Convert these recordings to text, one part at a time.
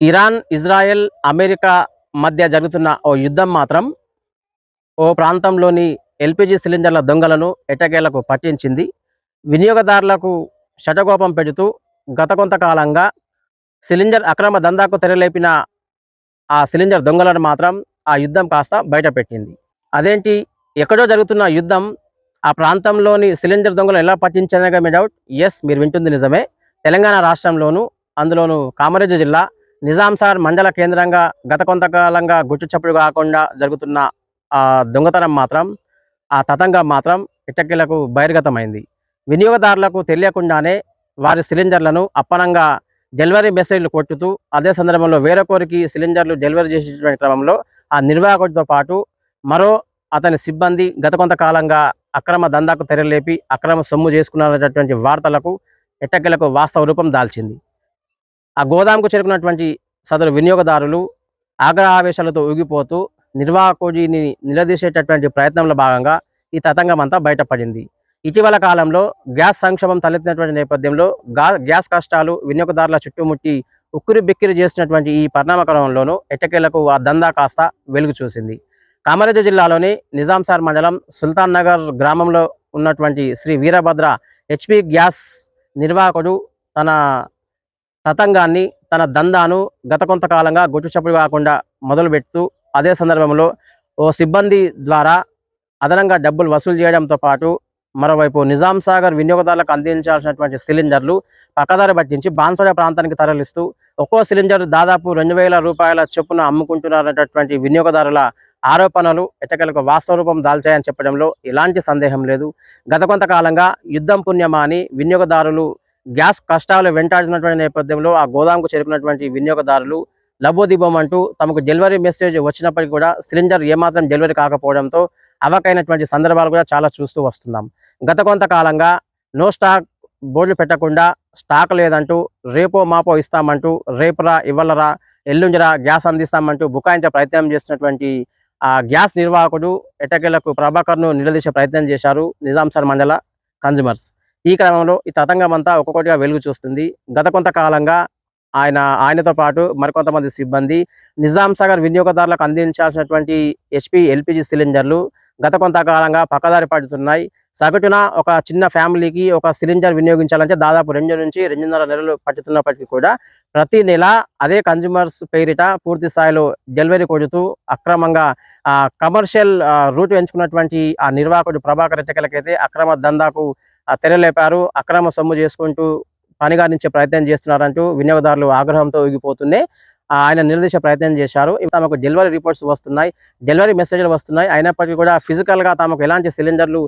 Iran, Israel, America మధ్య జరుగుతున్న ఓ యుద్ధం మాత్రం ఓ ప్రాంతంలోని ఎల్‌పీజీ సిలిండర్ల దొంగలను ఎట్టకేలకు పట్టించింది. వినియోగదారులకు శటకోపం పెడుతూ గత కొంతకాలంగా సిలిండర్ అక్రమ దందాకు తెరలేపిన ఆ సిలిండర్ దొంగలను మాత్రం ఆ యుద్ధం కాస్త బయటపెట్టింది. అదేంటి, ఎక్కడో జరుగుతున్న యుద్ధం ఆ ప్రాంతంలోని సిలిండర్ దొంగలను ఎలా పట్టించిందనగా మీ డౌట్. యెస్, మీరు వింటుంది నిజమే. తెలంగాణ రాష్ట్రంలోను, అందులోను కామారెడ్డి జిల్లా నిజాంసాగర్ మండల కేంద్రంగా గత కొంతకాలంగా గుట్టుచప్పుడు కాకుండా జరుగుతున్న దొంగతనం మాత్రం, ఆ తతంగం మాత్రం ఎట్టకేలకు బహిర్గతమైంది. వినియోగదారులకు తెలియకుండానే వారి సిలిండర్లను అప్పనంగా డెలివరీ మెసేజ్‌లు కొట్టుతూ, అదే సందర్భంలో వేరొకరికి సిలిండర్లు డెలివరీ చేసేటువంటి క్రమంలో ఆ నిర్వాహకుడితో పాటు మరో అతని సిబ్బంది గత కొంతకాలంగా అక్రమ దందాకు తెరలేపి అక్రమ సొమ్ము చేసుకున్నారనేటటువంటి వార్తలకు ఎట్టకేలకు వాస్తవ రూపం దాల్చింది. ఆ గోదాంకు చేరుకున్నటువంటి సదరు వినియోగదారులు ఆగ్రహావేశాలతో ఊగిపోతూ నిర్వాహకుడిని నిలదీసేటటువంటి ప్రయత్నంలో భాగంగా ఈ తతంగం అంతా బయటపడింది. ఇటీవల కాలంలో గ్యాస్ సంక్షోభం తలెత్తినటువంటి నేపథ్యంలో గ్యాస్ కష్టాలు వినియోగదారుల చుట్టుముట్టి ఉక్కిరి బిక్కిరి చేసినటువంటి ఈ పరిణామ క్రమంలోనూ ఎట్టకేలకు ఆ దందా కాస్త వెలుగు చూసింది. కామారెడ్డి జిల్లాలోని నిజాంసాగర్ మండలం సుల్తాన్ నగర్ గ్రామంలో ఉన్నటువంటి శ్రీ వీరభద్ర హెచ్పి గ్యాస్ నిర్వాహకుడు తన తతంగాన్ని, తన దందాను గత కొంతకాలంగా గుట్టుచప్పుడు కాకుండా మొదలుపెడుతూ, అదే సందర్భంలో ఓ సిబ్బంది ద్వారా అదనంగా డబ్బులు వసూలు చేయడంతో పాటు మరోవైపు నిజాంసాగర్ వినియోగదారులకు అందించాల్సినటువంటి సిలిండర్లు పక్కదారి పట్టించి బాన్సువాడ ప్రాంతానికి తరలిస్తూ ఒక్కో సిలిండర్ దాదాపు రూ. 2,000 చొప్పున అమ్ముకుంటున్నారనేటటువంటి వినియోగదారుల ఆరోపణలు ఎట్టకేలకు వాస్తవ రూపం దాల్చాయని చెప్పడంలో ఎలాంటి సందేహం లేదు. గత కొంతకాలంగా యుద్ధం పుణ్యమాని వినియోగదారులు గ్యాస్ కష్టాలు వెంటాడుతున్నటువంటి నేపథ్యంలో ఆ గోదాంకు చేరుకున్నటువంటి వినియోగదారులు లబోదిబోమంటూ తమకు డెలివరీ మెసేజ్ వచ్చినప్పటికీ కూడా సిలిండర్ ఏమాత్రం డెలివరీ కాకపోవడంతో అవకైనటువంటి సందర్భాలు కూడా చాలా చూస్తూ వస్తున్నాం. గత కొంతకాలంగా నో స్టాక్ బోర్డులు పెట్టకుండా స్టాక్ లేదంటూ రేపో మాపో ఇస్తామంటూ రేపురా ఇవ్వలరా ఎల్లుండిరా గ్యాస్ అందిస్తామంటూ బుకాయించే ప్రయత్నం చేస్తున్నటువంటి ఆ గ్యాస్ నిర్వాహకుడు ఎట్టకేలకు ప్రభాకర్ను నిలదీసే ప్రయత్నం చేశారు నిజాంసాగర్ మండల కన్జ్యూమర్స్. ఈ క్రమంలో ఈ తతంగం అంతా ఒక్కొక్కటిగా వెలుగు చూస్తుంది. గత కొంతకాలంగా ఆయనతో పాటు మరికొంతమంది సిబ్బంది నిజాంసాగర్ వినియోగదారులకు అందించాల్సినటువంటి హెచ్పి ఎల్‌పీజీ సిలిండర్లు గత కొంతకాలంగా పక్కదారి పడుతున్నాయి. సగటున ఒక చిన్న ఫ్యామిలీకి ఒక సిలిండర్ వినియోగించాలంటే దాదాపు 2 నుంచి 2.5 నెలలు పట్టుతున్నప్పటికీ కూడా ప్రతి నెల అదే కన్జ్యూమర్స్ పేరిట పూర్తి స్థాయిలో డెలివరీ కొడుతూ అక్రమంగా కమర్షియల్ రూట్ ఎంచుకున్నటువంటి ఆ నిర్వాహకుడు ప్రభాకర్ ఎట్టకేలకైతే అక్రమ దందాకు తెరలేపారు. అక్రమ సొమ్ము చేసుకుంటూ పనిగానించే ప్రయత్నం చేస్తున్నారంటూ వినియోగదారులు ఆగ్రహంతో ఊగిపోతున్నాయి. ఆయన నిలదీసే ప్రయత్నం చేశారు. తమకు డెలివరీ రిపోర్ట్స్ వస్తున్నాయి, డెలివరీ మెసేజ్‌లు వస్తున్నాయి. అయినప్పటికీ కూడా ఫిజికల్‌గా తమకు ఎలాంటి సిలిండర్లు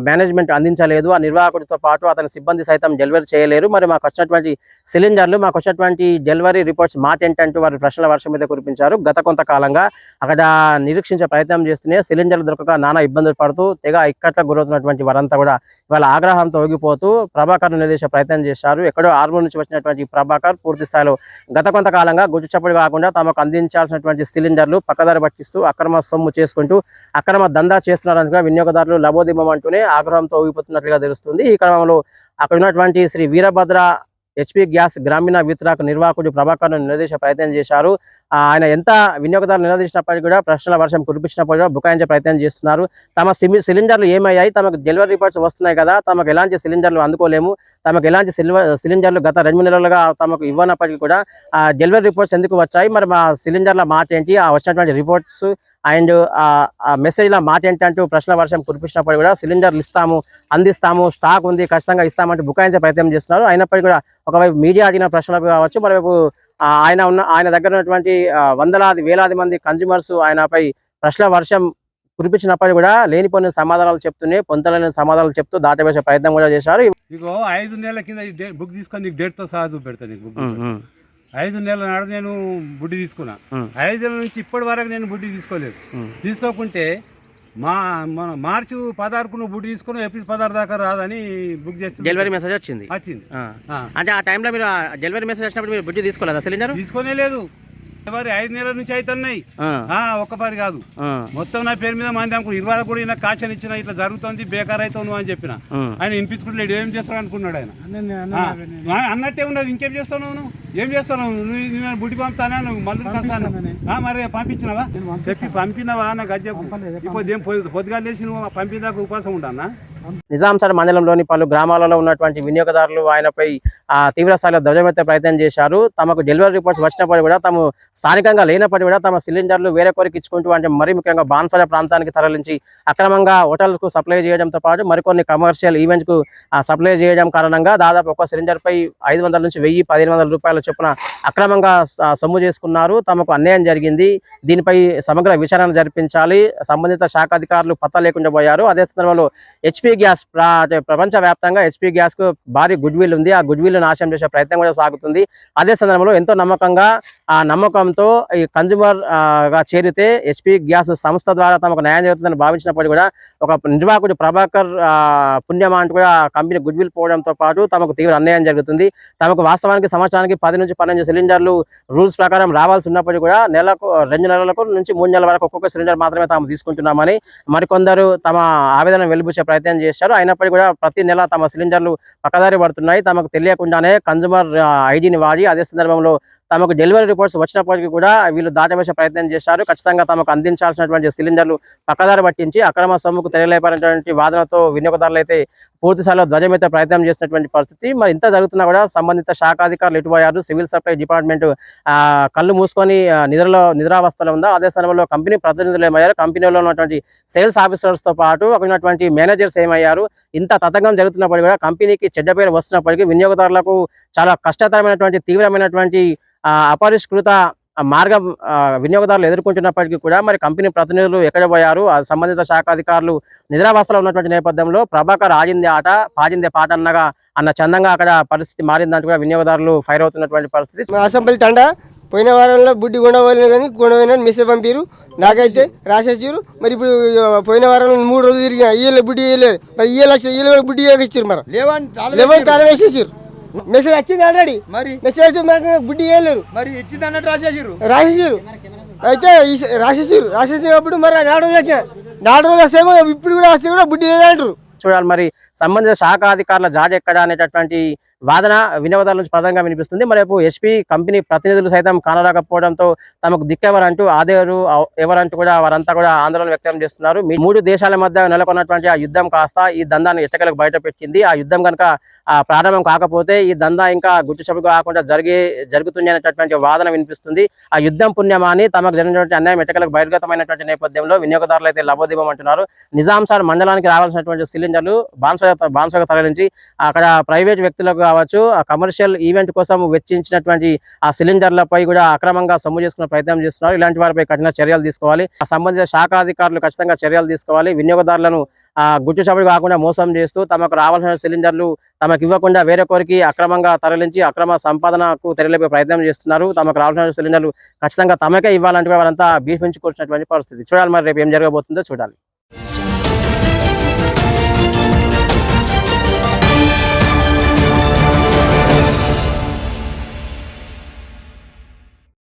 మేనేజ్‌మెంట్ అందించలేదు. ఆ నిర్వాహకుడితో పాటు అతని సిబ్బంది సైతం డెలివరీ చేయలేరు. మరి మాకొచ్చినటువంటి సిలిండర్లు, మాకొచ్చినటువంటి డెలివరీ రిపోర్ట్స్ మాకేంటంటూ వారు ప్రశ్నల వర్షం మీద కురిపించారు. గత కొంతకాలంగా అక్కడ నిరీక్షించే ప్రయత్నం చేస్తూనే సిలిండర్లు దొరకక నానా ఇబ్బందులు పడుతూ తెగ ఇక్కట్లకు గురవుతున్నటువంటి వారంతా కూడా ఇవాళ ఆగ్రహంతో ఊగిపోతూ ప్రభాకర్‌ను నిలదీసే ప్రయత్నం చేశారు. ఎక్కడో ఆర్మూర్ నుంచి వచ్చినటువంటి ప్రభాకర్ పూర్తి స్థాయిలో గత కొంతకాలంగా చప్పుడు కాకుండా తమకు అందించాల్సినటువంటి సిలిండర్లు పక్కదారి పట్టిస్తూ అక్రమ సొమ్ము చేసుకుంటూ అక్రమ దందా చేస్తున్నారని వినియోగదారులు లబోదిబం అంటూనే ఆగ్రహంతో ఊగిపోతున్నట్లుగా తెలుస్తుంది. ఈ క్రమంలో అక్కడ ఉన్నటువంటి శ్రీ వీరభద్ర హెచ్పి గ్యాస్ గ్రామీణ వితరక నిర్వాహకుడు ప్రభాకర్‌ను నిలదీసే ప్రయత్నం చేశారు. ఆయన ఎంత వినియోగదారులు నిలదీసినప్పటికీ కూడా ప్రశ్నల వర్షం కురిపించినప్పుడు కూడా బుకాయించే ప్రయత్నం చేస్తున్నారు. తమ సిలిండర్లు ఏమయ్యాయి, తమకు డెలివరీ రిపోర్ట్స్ వస్తున్నాయి కదా, తమకు ఎలాంటి సిలిండర్లు అందుకోలేము, తమకు ఎలాంటి సిలిండర్లు గత 2 నెలలుగా తమకు ఇవ్వనప్పటికీ కూడా డెలివరీ రిపోర్ట్స్ ఎందుకు వచ్చాయి, మరి మా సిలిండర్ల మాట ఏంటి, ఆ వచ్చినటువంటి రిపోర్ట్స్ అండ్ మెసేజ్ల మాట ఏంటి అంటూ ప్రశ్నల వర్షం కురిపించినప్పుడు కూడా సిలిండర్లు ఇస్తాము, అందిస్తాము, స్టాక్ ఉంది, ఖచ్చితంగా ఇస్తామంటూ బుకాయించే ప్రయత్నం చేస్తున్నారు. అయినప్పటికీ కూడా ఒకవైపు మీడియా అడిగిన ప్రశ్నలకు కావచ్చు, మరోవైపు ఆయన దగ్గర ఉన్నటువంటి వందలాది వేలాది మంది కన్జ్యూమర్స్ ఆయనపై ప్రశ్నల వర్షం కురిపించినప్పటికీ కూడా లేనిపోయిన సమాధానాలు చెప్తూనే పొంతలేని సమాధానాలు చెప్తూ దాటవేసే ప్రయత్నం కూడా చేశారు. ఇగో 5 నెలల కింద బుక్ తీసుకొని నీకు డేట్తో సహా చూపెడతా. నీకు బుక్ 5 నెలల నాడు నేను బుడ్డి తీసుకున్నా. 5 నెలల నుంచి ఇప్పటి వరకు నేను బుడ్డి తీసుకోలేదు. తీసుకోకుంటే మన మార్చి 16కు నువ్వు బుడ్డి తీసుకుని ఏప్రిల్ 16 దాకా రాదని బుక్ చేసి డెలివరీ మెసేజ్ వచ్చింది. అంటే ఆ టైంలో మీరు డెలివరీ మెసేజ్ వచ్చినప్పుడు మీరు బుడ్డి తీసుకోలేదా సిలిండర్? తీసుకోనే లేదు. మరి 5 నెలల నుంచి అవుతున్నాయి. ఆ, ఒక్క పని కాదు, ఆ, మొత్తం నా పేరు మీద మంది అనుకో 20 కూడా ఈయన కాషన్ ఇచ్చిన ఇట్లా జరుగుతుంది బేకార్ అవుతావు నువ్వు అని చెప్పిన. ఆయన వినిపించుకుంటలేడు, ఏం చేస్తావు అనుకున్నాడు ఆయన. అన్నట్టే ఉన్నది, ఇంకేం చేస్తావు నువ్వు, ఏం చేస్తావు నువ్వు? బుడ్డి పంపుతానా నువ్వు మళ్ళీ వస్తాను. మరి పంపించినవా, చెప్పి పంపినవా నాకు అది చెప్పు. ఇప్పుడు ఏం పొద్దుగా లేచి నువ్వు పంపిందాకా ఉపవాసం ఉంటానా? నిజాంసాగర్ మండలంలోని పలు గ్రామాలలో ఉన్నటువంటి వినియోగదారులు ఆయనపై తీవ్ర స్థాయిలో ధ్వజమెత్తే ప్రయత్నం చేశారు. తమకు డెలివరీ రిపోర్ట్స్ వచ్చినప్పటికీ కూడా తాము స్థానికంగా లేనప్పటికీ కూడా తమ సిలిండర్లు వేరే కొరికి ఇచ్చుకుంటూ, అంటే మరీ ముఖ్యంగా బాన్సాగర్ ప్రాంతానికి తరలించి అక్రమంగా హోటల్స్కు సప్లై చేయడంతో పాటు మరికొన్ని కమర్షియల్ ఈవెంట్స్కు సప్లై చేయడం కారణంగా దాదాపు ఒక సిలిండర్పై 500 నుంచి 1000-1500 రూపాయల చొప్పున అక్రమంగా సొమ్ము చేసుకున్నారు. తమకు అన్యాయం జరిగింది, దీనిపై సమగ్ర విచారణ జరిపించాలి, సంబంధిత శాఖ అధికారులు పత్తా లేకుండా పోయారు. అదే సందర్భంలో హెచ్పి గ్యాస్ ప్రపంచ వ్యాప్తంగా హెచ్పి గ్యాస్ కు భారీ గుడ్ విల్ ఉంది. ఆ గుడ్ విల్ నాశనం చేసే ప్రయత్నం కూడా సాగుతుంది. అదే సందర్భంలో ఎంతో నమ్మకంతో ఈ కన్జ్యూమర్ గా చేరితే హెచ్పి గ్యాస్ సంస్థ ద్వారా తమకు న్యాయం జరుగుతుందని భావించినప్పటికీ కూడా ఒక నిర్వాహకుడు ప్రభాకర్ పుణ్యమా అంటూ కూడా కంపెనీ గుడ్ విల్ పోవడంతో పాటు తమకు తీవ్ర అన్యాయం జరుగుతుంది. తమకు వాస్తవానికి సంవత్సరానికి 10 నుంచి 12 సిలిండర్లు రూల్స్ ప్రకారం రావాల్సి ఉన్నప్పటికీ కూడా నెలకు 2 నెలలకు నుంచి 3 నెలల వరకు ఒక్కొక్క సిలిండర్ మాత్రమే తాము తీసుకుంటున్నామని మరికొందరు తమ ఆవేదన వెలిబుచ్చే ప్రయత్నం చేశారు. అయినప్పటికీ కూడా ప్రతి నెల తమ సిలిండర్లు పక్కదారి పడుతున్నాయి. తమకు తెలియకుండానే కన్జ్యూమర్ ఐడిని వాడి అదే సందర్భంలో తమకు డెలివరీ రిపోర్ట్స్ వచ్చినప్పటికీ కూడా వీళ్ళు దాటవేసే ప్రయత్నం చేశారు. ఖచ్చితంగా తమకు అందించాల్సినటువంటి సిలిండర్లు పక్కదారి పట్టించి అక్రమ సొమ్ముకు తెరలేపనేటువంటి వాదనతో వినియోగదారులు అయితే పూర్తి స్థాయిలో ధ్వజమెత్తే ప్రయత్నం చేసినటువంటి పరిస్థితి. మరి ఇంత జరుగుతున్నా కూడా సంబంధిత శాఖాధికారులు ఎటుపోయారు? సివిల్ సప్లై డిపార్ట్మెంట్ కళ్ళు మూసుకొని నిద్రావస్థలో ఉందా? అదే సమయంలో కంపెనీ ప్రతినిధులు ఏమయ్యారు? కంపెనీలో ఉన్నటువంటి సేల్స్ ఆఫీసర్స్ తో పాటు అక్కడ ఉన్నటువంటి మేనేజర్స్ ఏమయ్యారు? ఇంత తతంగం జరుగుతున్నప్పటికీ కూడా కంపెనీకి చెడ్డ పేరు వస్తున్నప్పటికీ వినియోగదారులకు చాలా కష్టతరమైనటువంటి తీవ్రమైనటువంటి అపరిష్కృత మార్గం వినియోగదారులు ఎదుర్కొంటున్నప్పటికీ కూడా మరి కంపెనీ ప్రతినిధులు ఎక్కడ పోయారు? సంబంధిత శాఖ అధికారులు నిద్రావస్థలో ఉన్నటువంటి నేపథ్యంలో ప్రభాకర్ ఆడిందే ఆట పాజిందే పాట అన్న చందంగా అక్కడ పరిస్థితి మారిందంటూ కూడా వినియోగదారులు ఫైర్ అవుతున్నటువంటి పరిస్థితి. అసెంబ్లీ తండా పోయిన వారంలో బుడ్డి గుండవల్లి కానీ గుండవైన మెసేజ్ పంపారు, నాకైతే రాసేసారు. మరి ఇప్పుడు పోయిన వారంలో 3 రోజులు తిరిగిన ఇయ్యలే బుడ్డి ఇయ్యలేదు, మరి ఇయ్యలు బుడ్డి ఇచ్చారు, మరి లేవని తాళం వేసేసారు. మెసేజ్ వచ్చింది ఆల్రెడీ, మరి మెసేజ్ బుడ్డి ఇయ్యలేరు, మరి ఇచ్చింది అన్నట్టు రాసేసారు. అయితే రాసేసినప్పుడు మరి 4 రోజులు వచ్చిన 4 రోజులు వస్తే ఇప్పుడు కూడా వస్తే కూడా బుడ్డి లేదంటారు. చూడాలి మరి సంబంధిత శాఖ అధికారుల జాజ్ ఎక్కడ అనేటటువంటి వాదన వినియోగదారుల నుంచి ప్రధానంగా వినిపిస్తుంది. మరి హెచ్పి కంపెనీ ప్రతినిధులు సైతం కానరాకపోవడంతో తమకు దిక్కెవరంటూ ఆదేరు ఎవరంటూ కూడా వారంతా కూడా ఆందోళన వ్యక్తం చేస్తున్నారు. 3 దేశాల మధ్య నెలకొన్నటువంటి ఆ యుద్ధం కాస్త ఈ దందాన్ని ఎట్టకేలకు బయట పెట్టింది. ఆ యుద్ధం కనుక ప్రారంభం కాకపోతే ఈ దందా ఇంకా గుట్టు చప్పుగా కాకుండా జరుగుతుంది అనేటటువంటి వాదన వినిపిస్తుంది. ఆ యుద్ధం పుణ్యమాని తమకు జరిగినటువంటి అన్యాయం ఎట్టకేలకు బహిర్గతమైనటువంటి నేపథ్యంలో వినియోగదారులు అయితే లబోదిబం అంటున్నారు. నిజాంసాగర్ మండలానికి రావాల్సినటువంటి సిలిండర్లు బాన్సాగర్ తరలించి అక్కడ ప్రైవేట్ వ్యక్తులకు కావచ్చు ఆ కమర్షియల్ ఈవెంట్ కోసం వెచ్చించినటువంటి ఆ సిలిండర్లపై కూడా అక్రమంగా సొమ్ము చేసుకునే ప్రయత్నం చేస్తున్నారు. ఇలాంటి వారిపై కఠిన చర్యలు తీసుకోవాలి. సంబంధిత శాఖ అధికారులు ఖచ్చితంగా చర్యలు తీసుకోవాలి. వినియోగదారులను గుట్టు చప్పుడు కాకుండా మోసం చేస్తూ తమకు రావాల్సిన సిలిండర్లు తమకు ఇవ్వకుండా వేరే కోరికి అక్రమంగా తరలించి అక్రమ సంపాదనకు తెరలేపే ప్రయత్నం చేస్తున్నారు. తమకు రావాల్సిన సిలిండర్లు ఖచ్చితంగా తమకే ఇవ్వాలంటే వారంతా భీష్మించుకొచ్చినటువంటి పరిస్థితి. చూడాలి మరి రేపు ఏం జరగబోతుందో చూడాలి.